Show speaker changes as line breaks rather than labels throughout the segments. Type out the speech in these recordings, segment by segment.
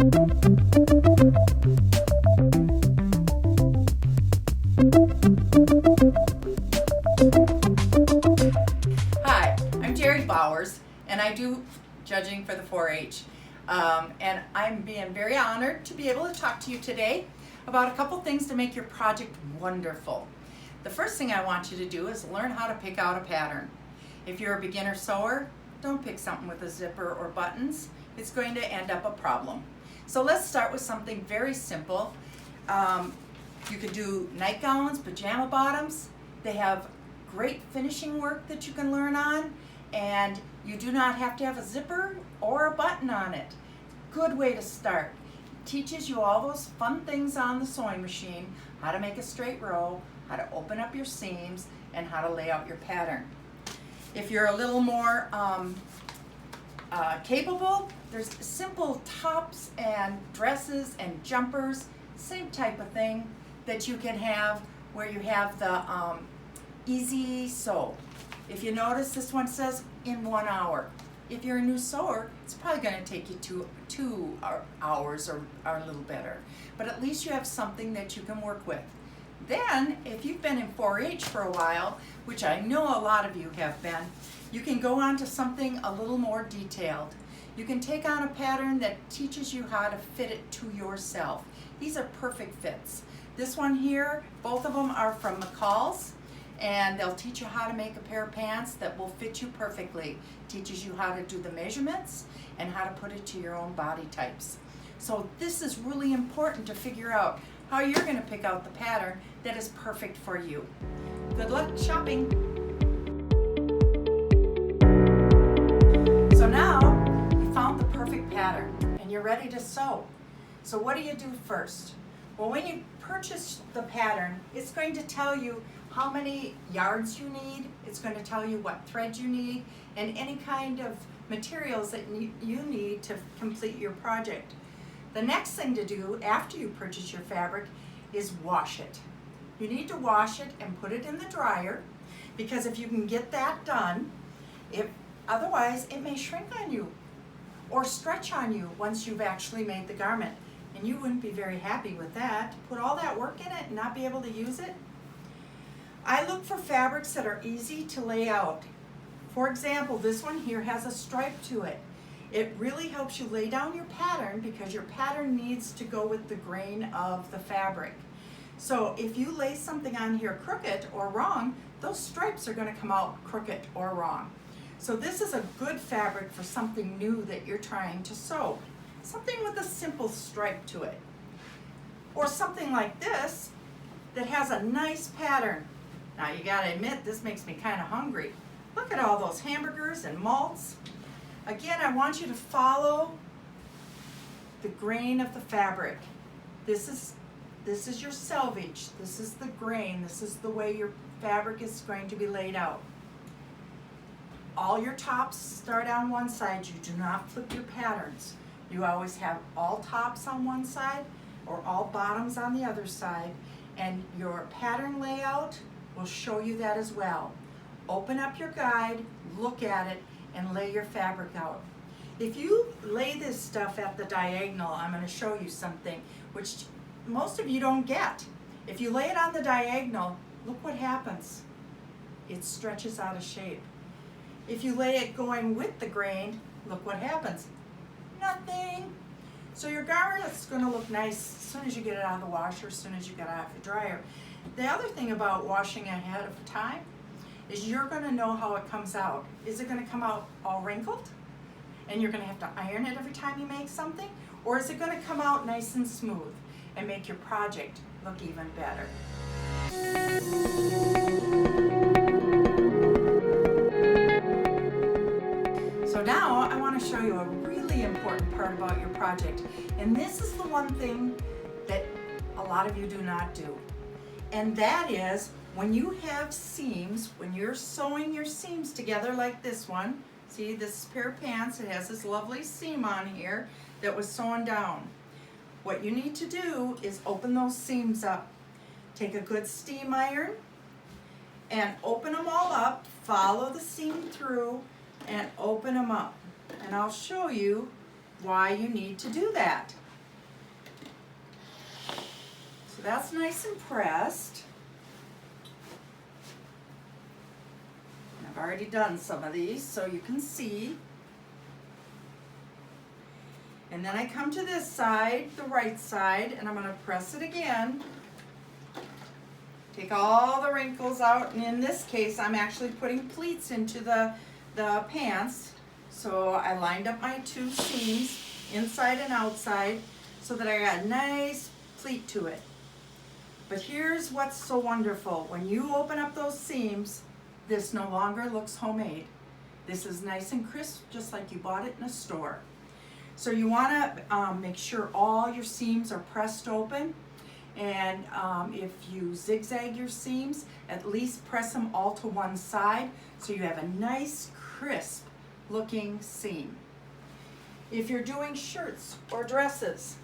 Hi, I'm Jeri Bowers, and I do judging for the 4-H. And I'm being very honored to be able to talk to you today about a couple things to make your project wonderful. The first thing I want you to do is learn how to pick out a pattern. If you're a beginner sewer, don't pick something with a zipper or buttons. It's going to end up a problem. So let's start with something very simple. You can do nightgowns, pajama bottoms. They have great finishing work that you can learn on, and you do not have to have a zipper or a button on it. Good way to start. Teaches you all those fun things on the sewing machine, how to make a straight row, how to open up your seams, and how to lay out your pattern. If you're a little more capable, there's simple tops and dresses and jumpers, same type of thing that you can have where you have the easy sew. If you notice, this one says in 1 hour. If you're a new sewer, it's probably going to take you two hours or a little better. But at least you have something that you can work with. Then, if you've been in 4-H for a while, which I know a lot of you have been, you can go on to something a little more detailed. You can take on a pattern that teaches you how to fit it to yourself. These are perfect fits. This one here, both of them are from McCall's, and they'll teach you how to make a pair of pants that will fit you perfectly. Teaches you how to do the measurements and how to put it to your own body types. So this is really important to figure out how you're going to pick out the pattern that is perfect for you. Good luck shopping. So now you found the perfect pattern and you're ready to sew. So what do you do first? Well, when you purchase the pattern, it's going to tell you how many yards you need. It's going to tell you what thread you need and any kind of materials that you need to complete your project. The next thing to do after you purchase your fabric is wash it. You need to wash it and put it in the dryer, because if you can get that done, otherwise it may shrink on you or stretch on you once you've actually made the garment. And you wouldn't be very happy with that. Put all that work in it and not be able to use it. I look for fabrics that are easy to lay out. For example, this one here has a stripe to it. It really helps you lay down your pattern because your pattern needs to go with the grain of the fabric. So if you lay something on here crooked or wrong, those stripes are going to come out crooked or wrong. So this is a good fabric for something new that you're trying to sew. Something with a simple stripe to it. Or something like this that has a nice pattern. Now you gotta admit, this makes me kind of hungry. Look at all those hamburgers and malts. Again, I want you to follow the grain of the fabric. This is your selvage. This is the grain. This is the way your fabric is going to be laid out. All your tops start on one side. You do not flip your patterns. You always have all tops on one side or all bottoms on the other side, and your pattern layout will show you that as well. Open up your guide, look at it, and lay your fabric out. If you lay this stuff at the diagonal, I'm going to show you something which most of you don't get. If you lay it on the diagonal, look what happens. It stretches out of shape. If you lay it going with the grain, look what happens. Nothing. So your garment is going to look nice as soon as you get it out of the washer, as soon as you get it out of the dryer. The other thing about washing ahead of time is you're going to know how it comes out. Is it going to come out all wrinkled and you're going to have to iron it every time you make something? Or is it going to come out nice and smooth and make your project look even better? So now I want to show you a really important part about your project. And this is the one thing that a lot of you do not do. And that is, when you have seams, when you're sewing your seams together like this one, see this pair of pants, it has this lovely seam on here that was sewn down. What you need to do is open those seams up. Take a good steam iron and open them all up, follow the seam through and open them up. And I'll show you why you need to do that. So that's nice and pressed. And I've already done some of these so you can see. And then I come to this side, the right side, and I'm going to press it again. Take all the wrinkles out, and in this case I'm actually putting pleats into the pants. So I lined up my two seams, inside and outside, so that I got a nice pleat to it. But here's what's so wonderful. When you open up those seams, this no longer looks homemade. This is nice and crisp, just like you bought it in a store. So you want to make sure all your seams are pressed open. And if you zigzag your seams, at least press them all to one side so you have a nice crisp looking seam. If you're doing shirts or dresses,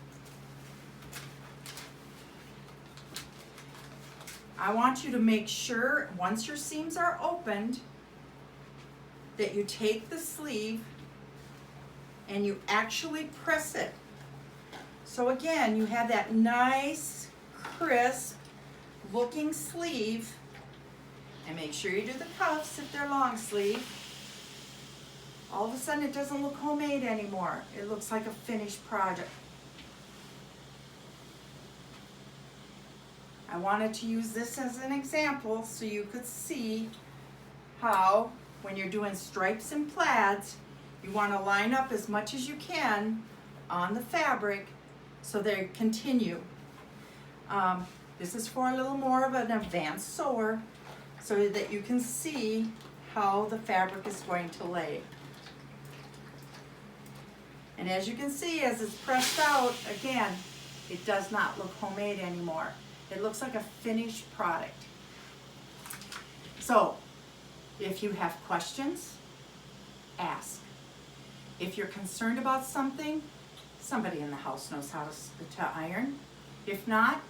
I want you to make sure once your seams are opened that you take the sleeve and you actually press it. So again, you have that nice, crisp looking sleeve, and make sure you do the cuffs if they're long sleeve. All of a sudden it doesn't look homemade anymore. It looks like a finished project. I wanted to use this as an example so you could see how when you're doing stripes and plaids, you want to line up as much as you can on the fabric so they continue. This is for a little more of an advanced sewer so that you can see how the fabric is going to lay. And as you can see, as it's pressed out, again, it does not look homemade anymore. It looks like a finished product. So, if you have questions, ask. If you're concerned about something, somebody in the house knows how to iron. If not,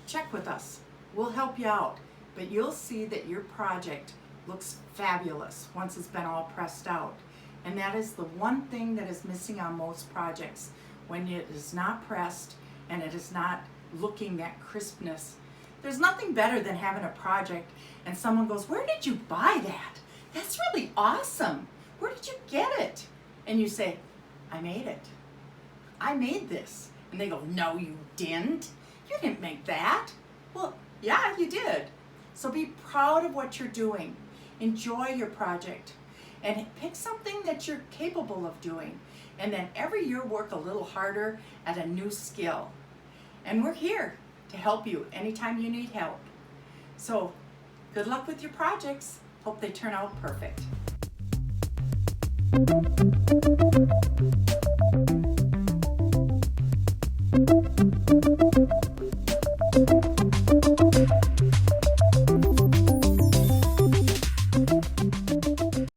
check with us. We'll help you out. But you'll see that your project looks fabulous once it's been all pressed out. And that is the one thing that is missing on most projects, when it is not pressed and it is not looking that crispness. There's nothing better than having a project and someone goes, "Where did you buy that? That's really awesome. Where did you get it?" And you say, "I made it. I made this." And they go, "No, you didn't. You didn't make that." Well, yeah, you did. So be proud of what you're doing. Enjoy your project and pick something that you're capable of doing. And then every year work a little harder at a new skill. And we're here to help you anytime you need help. So good luck with your projects. Hope they turn out perfect.